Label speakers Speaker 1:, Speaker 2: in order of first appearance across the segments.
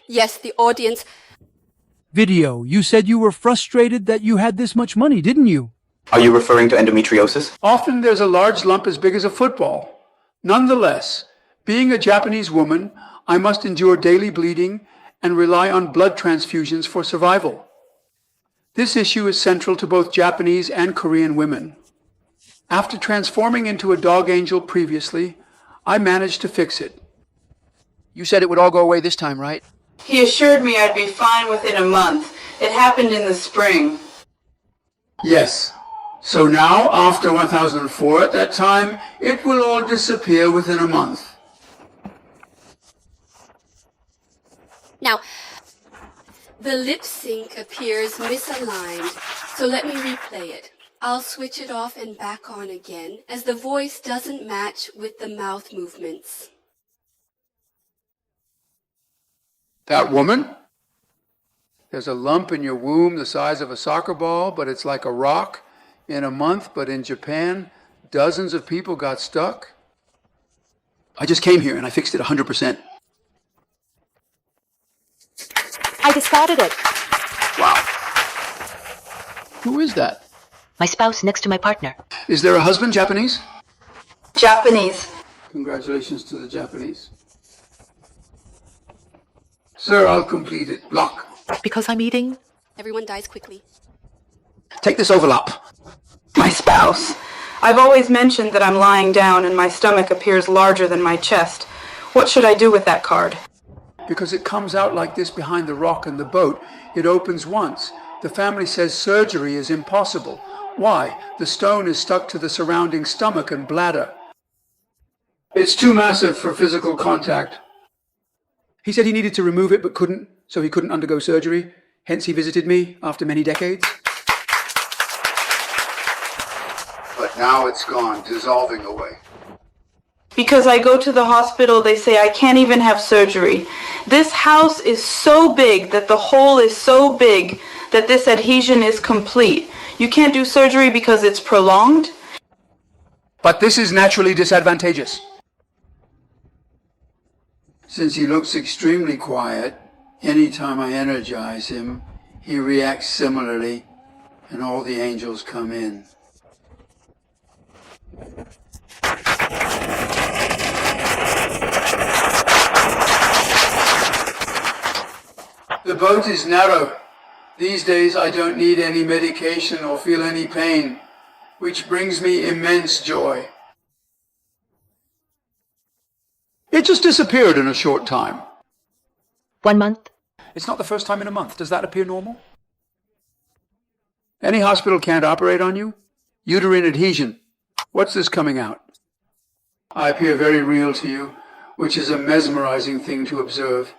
Speaker 1: Yes, the audience.
Speaker 2: Video, you said you were frustrated that you had this much money, didn't you?
Speaker 3: Are you referring to endometriosis?
Speaker 4: Often there's a large lump as big as a football. Nonetheless, being a Japanese woman, I must endure daily bleeding and rely on blood transfusions for survival. This issue is central to both Japanese and Korean women. After transforming into a dog angel previously, I managed to fix it.
Speaker 5: You said it would all go away this time, right?
Speaker 6: He assured me I'd be fine within a month. It happened in the spring.
Speaker 4: Yes. So now, after 1004 at that time, it will all disappear within a month.
Speaker 1: Now, the lip sync appears misaligned, so let me replay it. I'll switch it off and back on again, as the voice doesn't match with the mouth movements.
Speaker 4: That woman? There's a lump in your womb the size of a soccer ball, but it's like a rock. In a month, but in Japan, dozens of people got stuck.
Speaker 5: I just came here and I fixed it 100%.
Speaker 7: I discarded it.
Speaker 5: Wow. Who is that?
Speaker 7: My spouse next to my partner.
Speaker 5: Is there a husband Japanese?
Speaker 6: Japanese.
Speaker 4: Congratulations to the Japanese. Sir, I'll complete it. Block.
Speaker 7: Because I'm eating?
Speaker 1: Everyone dies quickly.
Speaker 5: Take this overlap.
Speaker 6: My spouse. I've always mentioned that I'm lying down and my stomach appears larger than my chest. What should I do with that card?
Speaker 4: Because it comes out like this behind the rock and the boat. It opens once. The family says surgery is impossible. Why? The stone is stuck to the surrounding stomach and bladder. It's too massive for physical contact.
Speaker 5: He said he needed to remove it but couldn't, so he couldn't undergo surgery. Hence he visited me after many decades.
Speaker 4: But now it's gone, dissolving away.
Speaker 6: Because I go to the hospital, they say I can't even have surgery. This house is so big that the hole is so big that this adhesion is complete. You can't do surgery because it's prolonged?
Speaker 5: But this is naturally disadvantageous.
Speaker 4: Since he looks extremely quiet, anytime I energize him, he reacts similarly, and all the angels come in. The boat is narrow. These days I don't need any medication or feel any pain, which brings me immense joy.
Speaker 5: It just disappeared in a short time.
Speaker 7: 1 month.
Speaker 5: It's not the first time in a month. Does that appear normal?
Speaker 4: Any hospital can't operate on you? Uterine adhesion. What's this coming out? I appear very real to you, which is a mesmerizing thing to observe.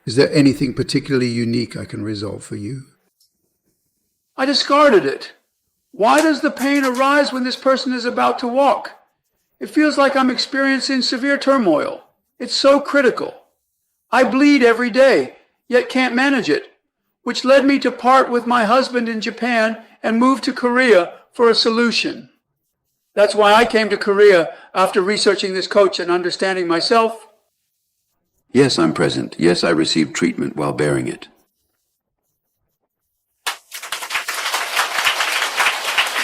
Speaker 8: Is there anything particularly unique I can resolve for you?
Speaker 4: I discarded it. Why does the pain arise when this person is about to walk? It feels like I'm experiencing severe turmoil. It's so critical. I bleed every day, yet can't manage it, which led me to part with my husband in Japan and move to Korea for a solution. That's why I came to Korea after researching this coach and understanding myself.
Speaker 8: Yes, I'm present. Yes, I received treatment while bearing it.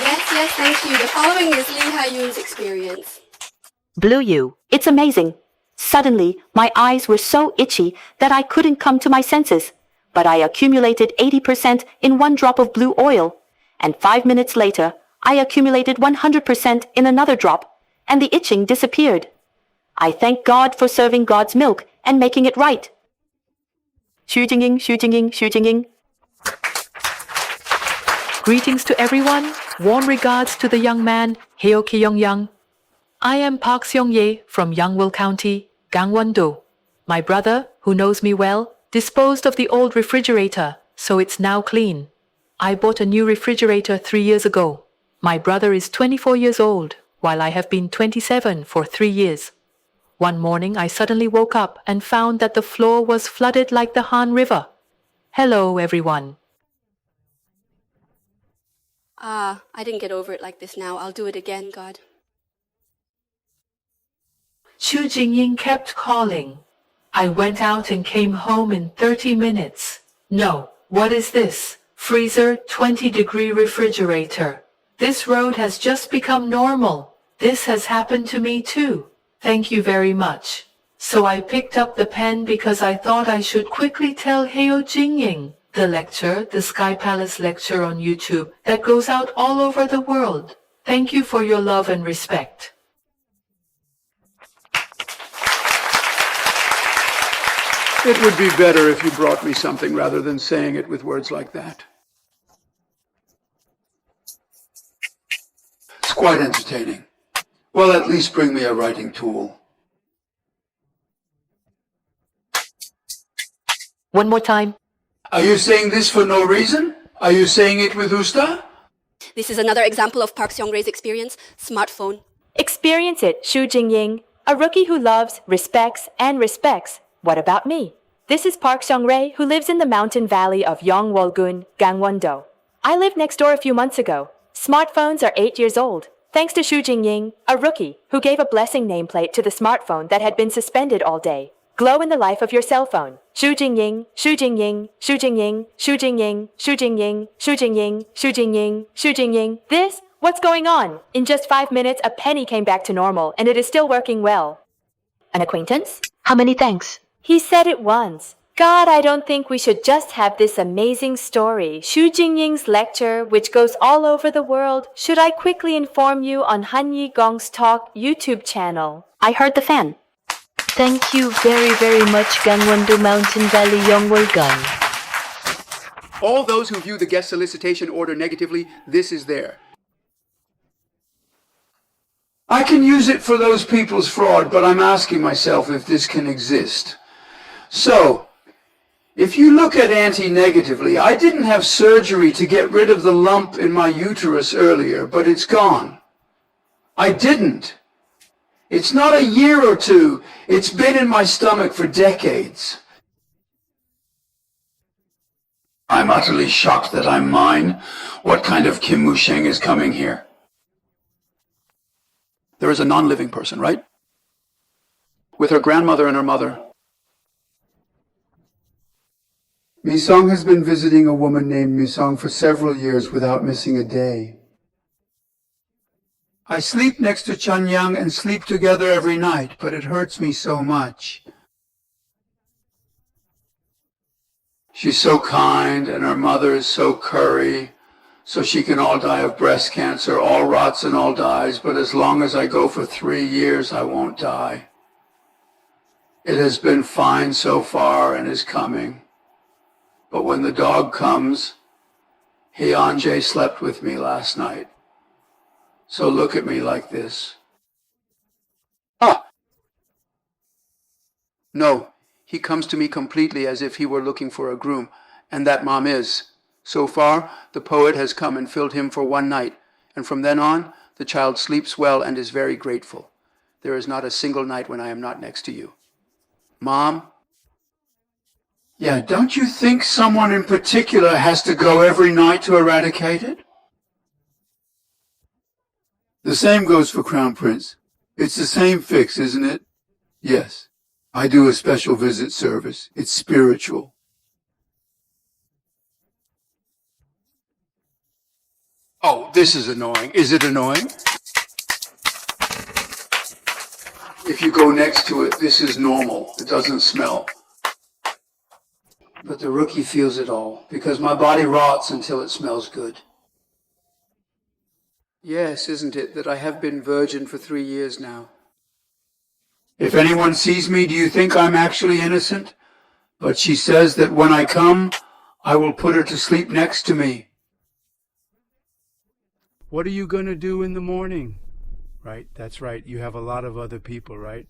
Speaker 1: Yes, thank you. The following is Lee Ha-yoon's experience.
Speaker 7: Blue you. It's amazing. Suddenly, my eyes were so itchy that I couldn't come to my senses. But I accumulated 80% in 1 drop of blue oil. And 5 minutes later, I accumulated 100% in another drop, and the itching disappeared. I thank God for serving God's milk and making it right. Shujinging, shujinging, shujinging.
Speaker 9: Greetings to everyone. Warm regards to the young man, Heo Kyung-Young. I am Park Seong-ye from Yangwil County, Gangwon-do. My brother, who knows me well, disposed of the old refrigerator, so it's now clean. I bought a new refrigerator 3 years ago. My brother is 24 years old, while I have been 27 for 3 years. One morning I suddenly woke up and found that the floor was flooded like the Han River. Hello, everyone.
Speaker 1: I didn't get over it like this now. I'll do it again, God.
Speaker 9: Xu Jingying kept calling. I went out and came home in 30 minutes. No, what is this? Freezer, 20-degree refrigerator. This road has just become normal. This has happened to me too. Thank you very much. So I picked up the pen because I thought I should quickly tell Heo Jingying the lecture, the Sky Palace lecture on YouTube that goes out all over the world. Thank you for your love and respect.
Speaker 4: It would be better if you brought me something rather than saying it with words like that. It's quite entertaining. Well, at least bring me a writing tool.
Speaker 9: One more time.
Speaker 4: Are you saying this for no reason? Are you saying it with usta?
Speaker 1: This is another example of Park Seong-rae's experience, smartphone.
Speaker 7: Experience it, Xu Jingying. A rookie who loves, respects, and respects. What about me? This is Park Seong-rae, who lives in the mountain valley of Yongwol-gun, Gangwon-do. I lived next door a few months ago. Smartphones are 8 years old. Thanks to Xu Jingying, a rookie who gave a blessing nameplate to the smartphone that had been suspended all day. Glow in the life of your cell phone. Xu Jingying, Xu Jingying, Xu Jingying, Xu Jingying, Xu Jingying, Xu Jingying, Xu Jingying, Xu Jingying. This? What's going on? In just 5 minutes, a penny came back to normal, and it is still working well. An acquaintance? How many thanks? He said it once. God, I don't think we should just have this amazing story, Xu Jingying's lecture, which goes all over the world. Should I quickly inform you on Han Yi-gong's Talk YouTube channel? I heard the fan.
Speaker 10: Thank you very, very much, Gangwon-do Mountain Valley Yongwol-gun.
Speaker 5: All those who view the guest solicitation order negatively, this is there.
Speaker 4: I can use it for those people's fraud, but I'm asking myself if this can exist. So, if you look at anti-negatively, I didn't have surgery to get rid of the lump in my uterus earlier, but it's gone. I didn't. It's not a year or two. It's been in my stomach for decades.
Speaker 8: I'm utterly shocked that I'm mine. What kind of Kim Musheng is coming here?
Speaker 4: There is a non-living person, right? With her grandmother and her mother. Mi-sung has been visiting a woman named Mi-sung for several years without missing a day. I sleep next to Kyung-Young and sleep together every night, but it hurts me so much. She's so kind, and her mother is so curry, so she can all die of breast cancer, all rots and all dies, but as long as I go for 3 years, I won't die. It has been fine so far and is coming. But when the dog comes, Hyunjae slept with me last night. So look at me like this. Ah! No, he comes to me completely as if he were looking for a groom, and that Mom is. So far, the poet has come and filled him for 1 night, and from then on, the child sleeps well and is very grateful. There is not a single night when I am not next to you. Mom? Yeah, don't you think someone in particular has to go every night to eradicate it? The same goes for Crown Prince. It's the same fix, isn't it? Yes. I do a special visit service. It's spiritual. Oh, this is annoying. Is it annoying? If you go next to it, this is normal. It doesn't smell. But the rookie feels it all, because my body rots until it smells good. Yes, isn't it, that I have been virgin for 3 years now? If anyone sees me, do you think I'm actually innocent? But she says that when I come, I will put her to sleep next to me.
Speaker 2: What are you going to do in the morning? Right, that's right. You have a lot of other people, right?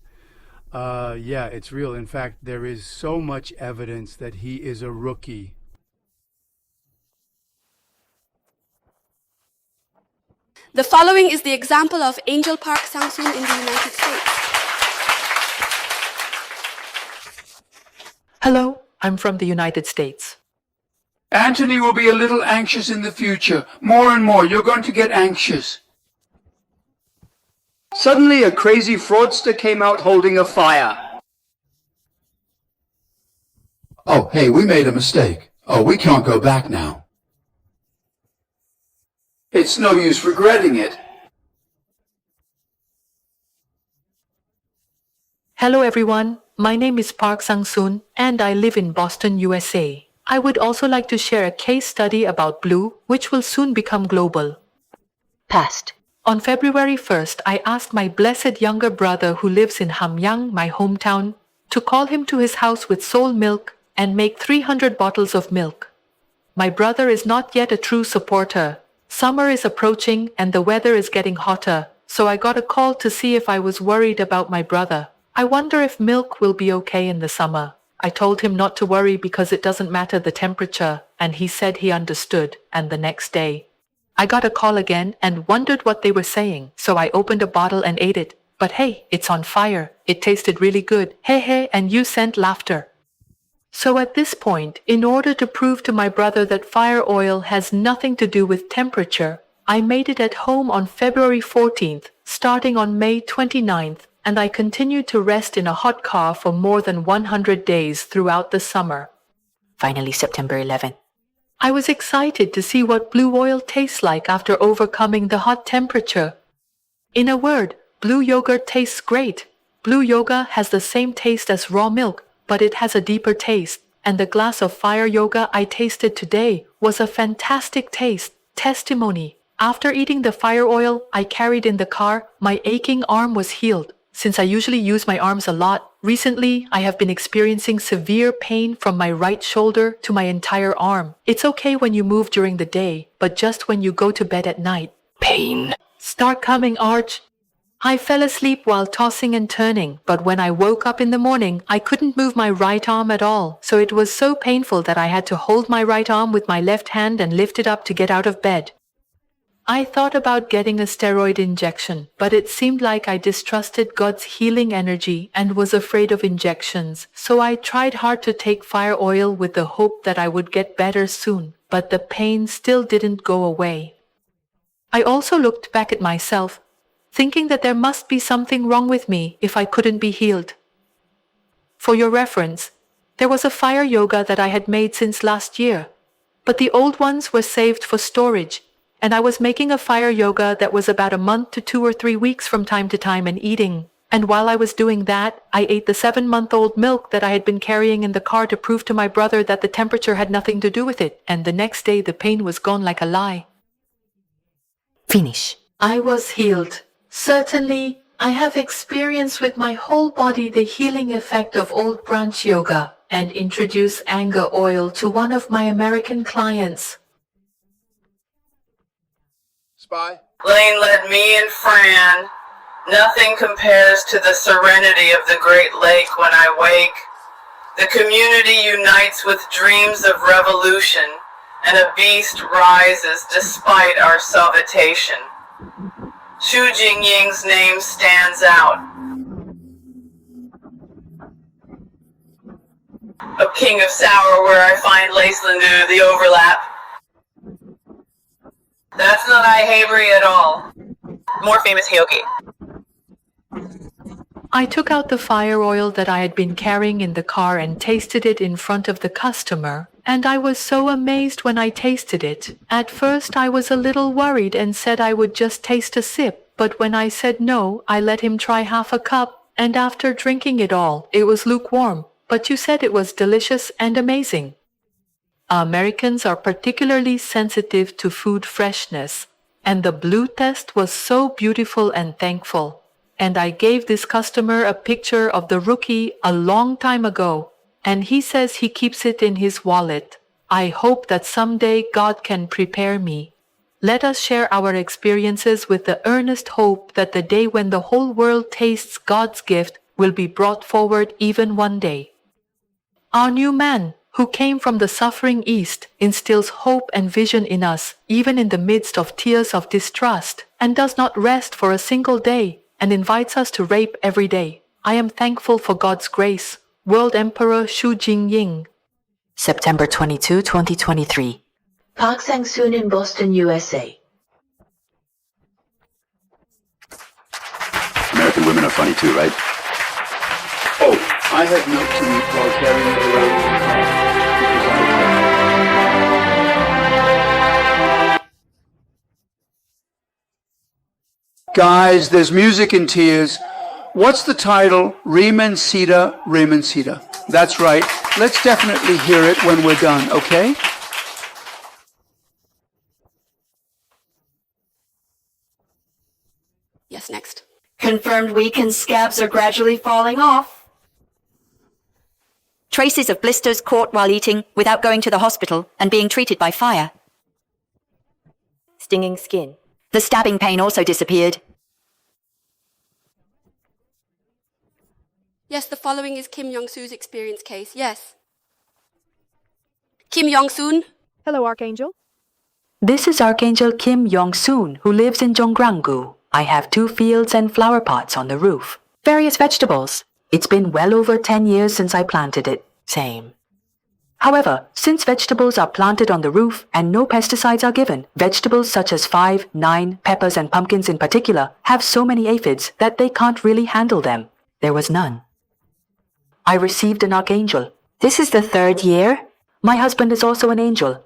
Speaker 2: Yeah, it's real. In fact, there is so much evidence that he is a rookie.
Speaker 1: The following is the example of Angel Park Sang-soon in the United States.
Speaker 9: Hello, I'm from the United States.
Speaker 4: Anthony will be a little anxious in the future. More and more, you're going to get anxious. Suddenly, a crazy fraudster came out holding a fire.
Speaker 8: Oh, hey, we made a mistake. Oh, we can't go back now.
Speaker 4: It's no use regretting it.
Speaker 9: Hello everyone, my name is Park Sang-soon and I live in Boston, USA. I would also like to share a case study about blue, which will soon become global.
Speaker 10: Past.
Speaker 9: On February 1st, I asked my blessed younger brother who lives in Hamyang, my hometown, to call him to his house with Seoul milk and make 300 bottles of milk. My brother is not yet a true supporter. Summer is approaching and the weather is getting hotter, so I got a call to see if I was worried about my brother. I wonder if milk will be okay in the summer. I told him not to worry because it doesn't matter the temperature, and he said he understood, and the next day, I got a call again and wondered what they were saying, so I opened a bottle and ate it. But hey, it's on fire. It tasted really good. Hey hey, and you sent laughter. So at this point, in order to prove to my brother that fire oil has nothing to do with temperature, I made it at home on February 14th, starting on May 29th, and I continued to rest in a hot car for more than 100 days throughout the summer.
Speaker 7: Finally, September 11th.
Speaker 9: I was excited to see what blue oil tastes like after overcoming the hot temperature. In a word, blue yogurt tastes great. Blue yoga has the same taste as raw milk, but it has a deeper taste, and the glass of fire yoga I tasted today was a fantastic taste. Testimony. After eating the fire oil I carried in the car, my aching arm was healed. Since I usually use my arms a lot, recently I have been experiencing severe pain from my right shoulder to my entire arm. It's okay when you move during the day, but just when you go to bed at night.
Speaker 7: Pain.
Speaker 9: Start coming, Arch. I fell asleep while tossing and turning, but when I woke up in the morning, I couldn't move my right arm at all, so it was so painful that I had to hold my right arm with my left hand and lift it up to get out of bed. I thought about getting a steroid injection, but it seemed like I distrusted God's healing energy and was afraid of injections, so I tried hard to take fire oil with the hope that I would get better soon, but the pain still didn't go away. I also looked back at myself, thinking that there must be something wrong with me if I couldn't be healed. For your reference, there was a fire yoga that I had made since last year, but the old ones were saved for storage, and I was making a fire yoga that was about a month to 2 or 3 weeks from time to time and eating. And while I was doing that, I ate the 7-month-old milk that I had been carrying in the car to prove to my brother that the temperature had nothing to do with it, and the next day the pain was gone like a lie.
Speaker 7: Finish.
Speaker 9: I was healed. Certainly, I have experienced with my whole body the healing effect of old branch yoga and introduced anger oil to one of my American clients.
Speaker 11: Spy?
Speaker 6: Lane led me and Fran. Nothing compares to the serenity of the Great Lake when I wake. The community unites with dreams of revolution, and a beast rises despite our sovitation. Xu Jingying's name stands out. A king of sour where I find Lace Lindu, the overlap. That's not Ihabri at all. More famous Hyoki.
Speaker 9: I took out the fire oil that I had been carrying in the car and tasted it in front of the customer, and I was so amazed when I tasted it. At first I was a little worried and said I would just taste a sip, but when I said no, I let him try half a cup, and after drinking it all, it was lukewarm, but you said it was delicious and amazing. Americans are particularly sensitive to food freshness, and the blue test was so beautiful and thankful. And I gave this customer a picture of the rookie a long time ago, and he says he keeps it in his wallet. I hope that someday God can prepare me. Let us share our experiences with the earnest hope that the day when the whole world tastes God's gift will be brought forward even one day. Our new man, who came from the suffering East, instills hope and vision in us, even in the midst of tears of distrust, and does not rest for a single day, and invites us to rape every day. I am thankful for God's grace. World Emperor Xu Jingying.
Speaker 7: September 22, 2023.
Speaker 10: Park Sang-soon in Boston, USA.
Speaker 8: American women are funny too, right?
Speaker 4: Oh, I had milk to eat while carrying it around in the car. Guys, there's music and tears. What's the title? Remencita, Remencita. That's right. Let's definitely hear it when we're done, okay?
Speaker 1: Yes, next.
Speaker 7: Confirmed weakened scabs are gradually falling off. Traces of blisters caught while eating without going to the hospital and being treated by fire. Stinging skin. The stabbing pain also disappeared.
Speaker 1: Yes, the following is Kim Young-soo's experience case. Yes. Kim Young-soon.
Speaker 11: Hello, Archangel.
Speaker 9: This is Archangel Kim Young-soon, who lives in Jonggrangu. I have 2 fields and flower pots on the roof. Various vegetables. It's been well over 10 years since I planted it. Same. However, since vegetables are planted on the roof and no pesticides are given, vegetables such as 5, 9, peppers and pumpkins in particular have so many aphids that they can't really handle them. There was none. I received an archangel. This is the 3rd year. My husband is also an angel.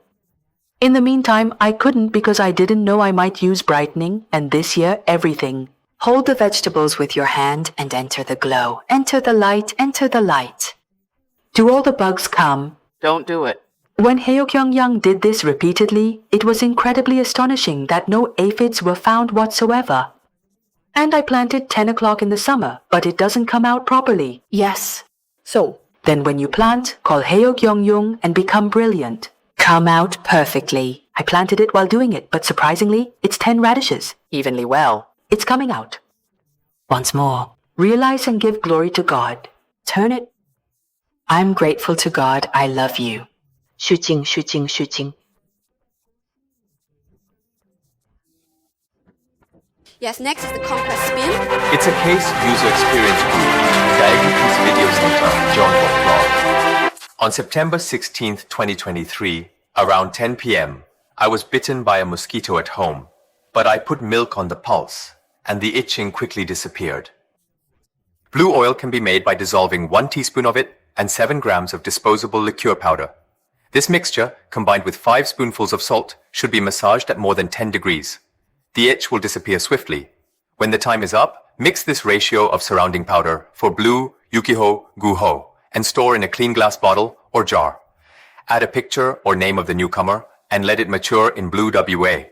Speaker 9: In the meantime, I couldn't because I didn't know I might use brightening, and this year, everything. Hold the vegetables with your hand and enter the glow. Enter the light, enter the light. Do all the bugs come?
Speaker 12: Don't do it.
Speaker 9: When Kyung-Young did this repeatedly, it was incredibly astonishing that no aphids were found whatsoever. And I planted 10 o'clock in the summer, but it doesn't come out properly. Yes. So, then when you plant, call Kyung-Young and become brilliant. Come out perfectly. I planted it while doing it, but surprisingly, it's 10 radishes. Evenly well. It's coming out. Once more, realize and give glory to God. Turn it. I'm grateful to God. I love you. Shooting, shooting, shooting.
Speaker 1: Yes, next is the Conquest Spin.
Speaker 13: It's a case user experience group. Diagnosis Video Center, John Blog. On September 16th, 2023, around 10 p.m., I was bitten by a mosquito at home, but I put milk on the pulse, and the itching quickly disappeared. Blue oil can be made by dissolving 1 teaspoon of it and 7 grams of disposable liqueur powder. This mixture, combined with 5 spoonfuls of salt, should be massaged at more than 10 degrees. The itch will disappear swiftly. When the time is up, mix this ratio of surrounding powder for blue, yukiho, guho, and store in a clean glass bottle or jar. Add a picture or name of the newcomer and let it mature in blue WA.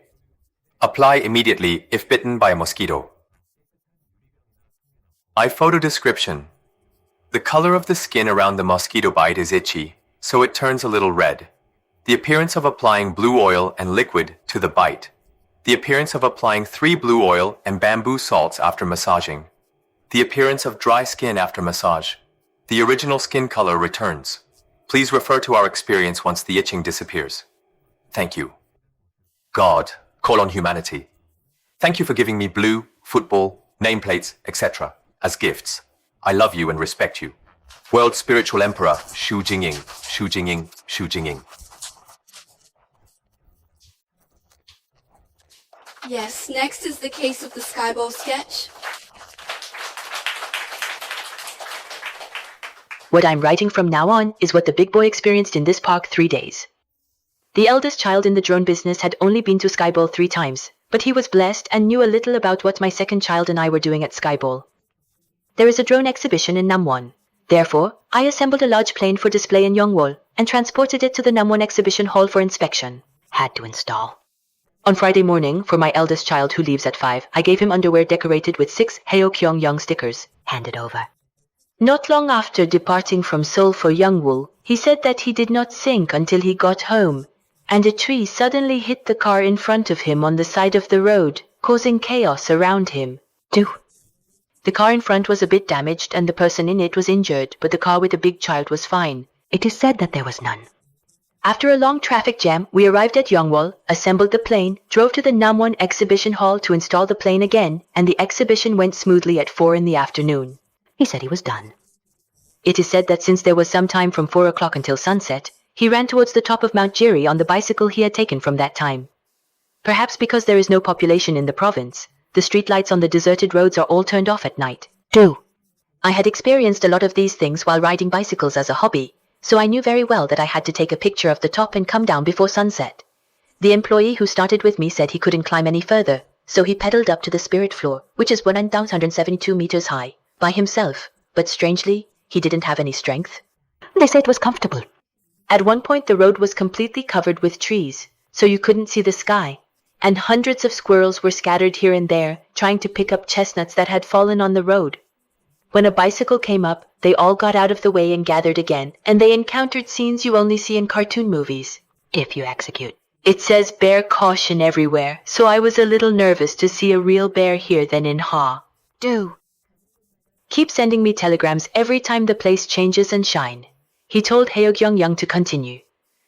Speaker 13: Apply immediately if bitten by a mosquito. Photo description. The color of the skin around the mosquito bite is itchy, so it turns a little red. The appearance of applying blue oil and liquid to the bite. The appearance of applying 3 blue oil and bamboo salts after massaging. The appearance of dry skin after massage. The original skin color returns. Please refer to our experience once the itching disappears. Thank you. God, call on humanity. Thank you for giving me blue, football, nameplates, etc. as gifts. I love you and respect you. World Spiritual Emperor, Xu Jingying, Xu Jingying, Xu Jingying.
Speaker 1: Yes, next is the case of the Skyball sketch.
Speaker 7: What I'm writing from now on is what the big boy experienced in this park 3 days. The eldest child in the drone business had only been to Skyball 3 times, but he was blessed and knew a little about what my second child and I were doing at Skyball. There is a drone exhibition in Namwon. Therefore, I assembled a large plane for display in Yongwol and transported it to the Namwon exhibition hall for inspection. Had to install. On Friday morning, for my eldest child who leaves at 5, I gave him underwear decorated with 6 Kyung-Young stickers. Handed over. Not long after departing from Seoul for Yongwol, he said that he did not think until he got home, and a tree suddenly hit the car in front of him on the side of the road, causing chaos around him. The car in front was a bit damaged and the person in it was injured, but the car with the big child was fine. It is said that there was none. After a long traffic jam, we arrived at Yongwol, assembled the plane, drove to the Namwon exhibition hall to install the plane again, and the exhibition went smoothly at 4 in the afternoon. He said he was done. It is said that since there was some time from 4 o'clock until sunset, he ran towards the top of Mount Jiri on the bicycle he had taken from that time. Perhaps because there is no population in the province, the streetlights on the deserted roads are all turned off at night.
Speaker 10: Do. I had experienced a lot of these things while riding bicycles as a hobby, so I knew very well that I had to take a picture of the top and come down before sunset. The employee who started with me said he couldn't climb any further, so he pedaled up to the spirit floor, which is 1,172 meters high, by himself, but strangely, he didn't have any strength. They say it was comfortable. At one point the road was completely covered with trees, so you couldn't see the sky, and hundreds of squirrels were scattered here and there, trying to pick up chestnuts that had fallen on the road. When a bicycle came up, they all got out of the way and gathered again, and they encountered scenes you only see in cartoon movies, if you execute. It says bear caution everywhere, so I was a little nervous to see a real bear here than in Ha. Do. Keep sending me telegrams every time the place changes and shine. He told Kyung-Young to continue.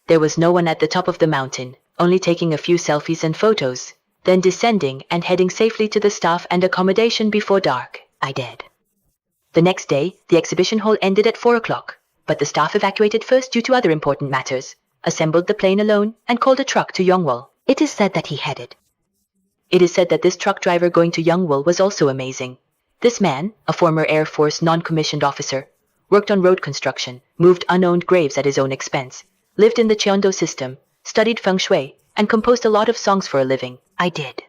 Speaker 10: There was no one at the top of the mountain, only taking a few selfies and photos, then descending and heading safely to the staff and accommodation before dark. I did. The next day, the exhibition hall ended at 4 o'clock, but the staff evacuated first due to other important matters, assembled the plane alone, and called a truck to Yongwol. It is said that he headed. It is said that this truck driver going to Yongwol was also amazing. This man, a former Air Force non-commissioned officer, worked on road construction, moved unowned graves at his own expense, lived in the Cheondo system, studied feng shui, and composed a lot of songs for a living. I did.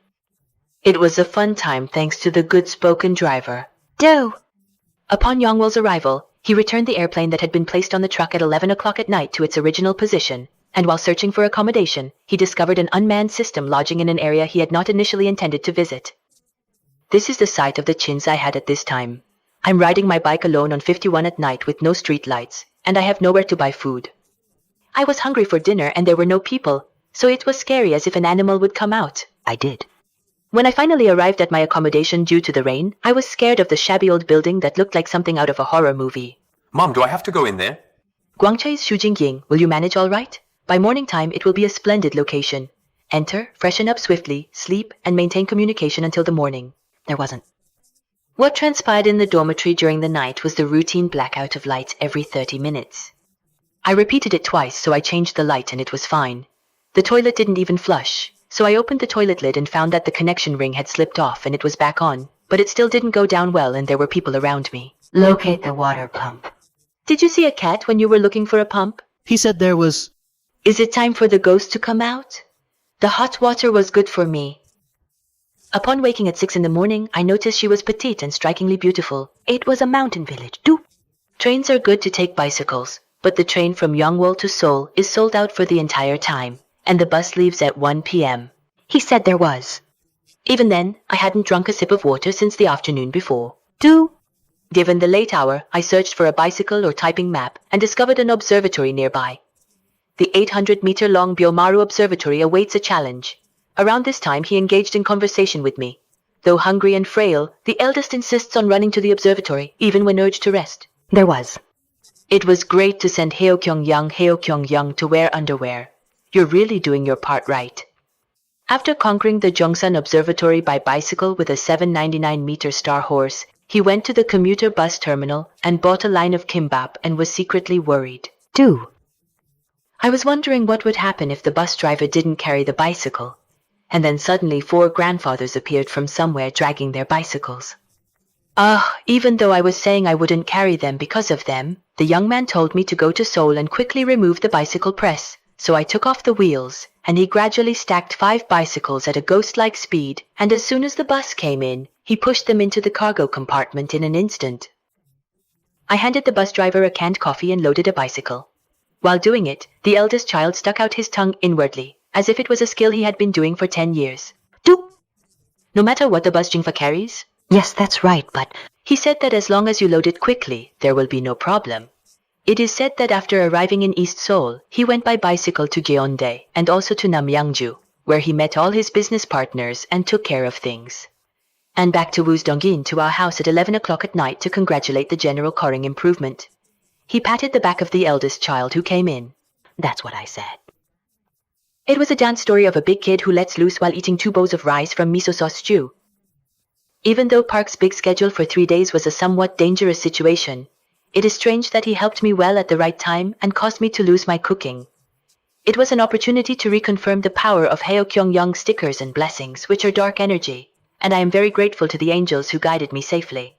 Speaker 10: It was a fun time thanks to the good-spoken driver. Do. Upon Yongwol's arrival, he returned the airplane that had been placed on the truck at 11 o'clock at night to its original position, and while searching for accommodation, he discovered an unmanned system lodging in an area he had not initially intended to visit. This is the site of the chins I had at this time. I'm riding my bike alone on 51 at night with no street lights, and I have nowhere to buy food. I was hungry for dinner and there were no people, so it was scary as if an animal would come out. I did. When I finally arrived at my accommodation due to the rain, I was scared of the shabby old building that looked like something out of a horror movie.
Speaker 13: Mom, do I have to go in there?
Speaker 10: Guangchai's Shujingying, will you manage all right? By morning time, it will be a splendid location. Enter, freshen up swiftly, sleep, and maintain communication until the morning. There wasn't. What transpired in the dormitory during the night was the routine blackout of lights every 30 minutes. I repeated it twice, so I changed the light and it was fine. The toilet didn't even flush, so I opened the toilet lid and found that the connection ring had slipped off and it was back on, but it still didn't go down well and there were people around me.
Speaker 11: Locate the water pump.
Speaker 10: Did you see a cat when you were looking for a pump?
Speaker 11: He said there was...
Speaker 10: Is it time for the ghost to come out? The hot water was good for me. Upon waking at 6 in the morning, I noticed she was petite and strikingly beautiful. It was a mountain village, too. Trains are good to take bicycles, but the train from Yongwol to Seoul is sold out for the entire time, and the bus leaves at 1 p.m. He said there was. Even then, I hadn't drunk a sip of water since the afternoon before. Do. Given the late hour, I searched for a bicycle or typing map and discovered an observatory nearby. The 800-meter-long Byomaru Observatory awaits a challenge. Around this time, he engaged in conversation with me. Though hungry and frail, the eldest insists on running to the observatory, even when urged to rest. There was. It was great to send Kyung-Young to wear underwear. You're really doing your part right. After conquering the Jongsan Observatory by bicycle with a 799-meter Star Horse, he went to the commuter bus terminal and bought a line of kimbap and was secretly worried. Do. I was wondering what would happen if the bus driver didn't carry the bicycle. And then suddenly 4 grandfathers appeared from somewhere dragging their bicycles. Even though I was saying I wouldn't carry them because of them, the young man told me to go to Seoul and quickly remove the bicycle press, so I took off the wheels, and he gradually stacked 5 bicycles at a ghost-like speed, and as soon as the bus came in, he pushed them into the cargo compartment in an instant. I handed the bus driver a canned coffee and loaded a bicycle. While doing it, the eldest child stuck out his tongue inwardly, as if it was a skill he had been doing for 10 years. Do. No matter what the bus Jingfa carries?
Speaker 11: Yes, that's right, but...
Speaker 10: He said that as long as you load it quickly, there will be no problem. It is said that after arriving in East Seoul, he went by bicycle to Gyeongdae and also to Namyangju, where he met all his business partners and took care of things. And back to Woosdongin to our house at 11 o'clock at night to congratulate the general Koring improvement. He patted the back of the eldest child who came in.
Speaker 11: That's what I said.
Speaker 10: It was a dance story of a big kid who lets loose while eating 2 bowls of rice from miso sauce stew. Even though Park's big schedule for 3 days was a somewhat dangerous situation, it is strange that he helped me well at the right time and caused me to lose my cooking. It was an opportunity to reconfirm the power of Kyung-Young stickers and blessings, which are dark energy, and I am very grateful to the angels who guided me safely.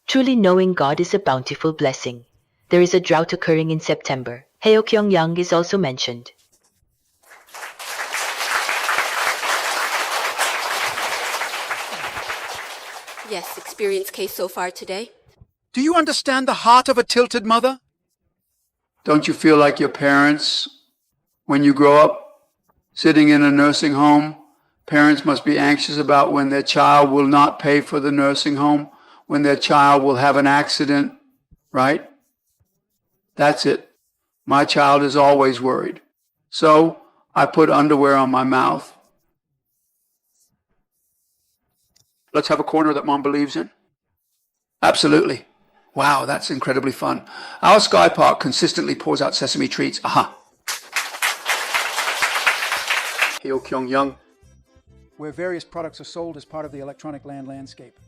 Speaker 10: Truly knowing God is a bountiful blessing. There is a drought occurring in September. Kyung-Young is also mentioned.
Speaker 1: Yes, experience case so far today.
Speaker 5: Do you understand the heart of a tilted mother?
Speaker 4: Don't you feel like your parents when you grow up? Sitting in a nursing home, parents must be anxious about when their child will not pay for the nursing home, when their child will have an accident, right? That's it. My child is always worried. So I put underwear on my mouth.
Speaker 5: Let's have a corner that Mom believes in.
Speaker 4: Absolutely. Wow, that's incredibly fun. Our Sky Park consistently pours out sesame treats. Aha.
Speaker 5: Kyung-Young, where various products are sold as part of the electronic land landscape.